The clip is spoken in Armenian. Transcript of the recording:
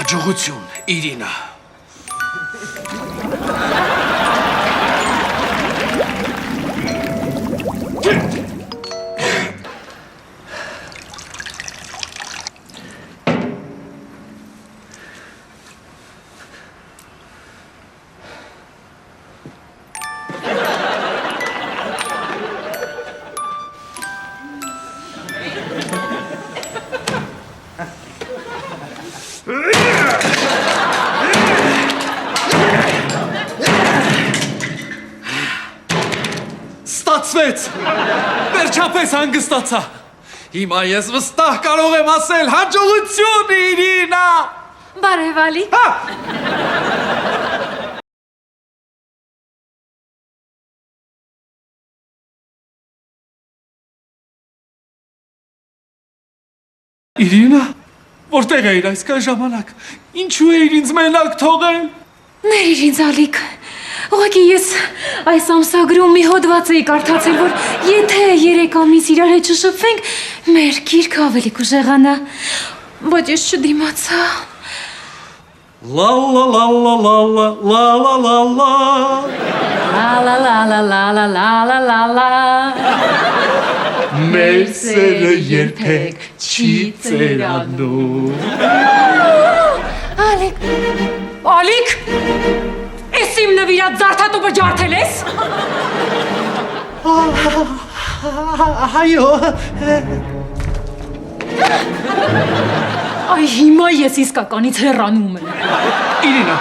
Հաջողություն, Իրինա։ Ստացվեց, վերջապես հանգստացա, հիմա ես վստահ կարող եմ ասել հաջողություն Իրինա։ Բարև Ալիկ։ Իրինա, որտեղ էիր այսքան ժամանակ, ինչու էիր ինձ մենակ թողել։ Ներիր ինձ Ալիկ, ուղղակի ես այս ամսագրում մի հոդված էի կարդացել, որ եթե 3 ամիս իրար հետ չշփվենք, մեր գիրքը ավելի կուժեղանա, բայց ես չդիմացա։ Լա լա լա լա լա լա լա լա լա Լա լա լա լա լա լա լա լա լա Մեր սերը երբեք չի ծերանում։ Ալիկ, Ալիկ, ես իմ նվիրած զարդատուպը ջարդել ես։ Այո, Այ հիմա ես իսկականից հեռանում եմ։ Իրինա,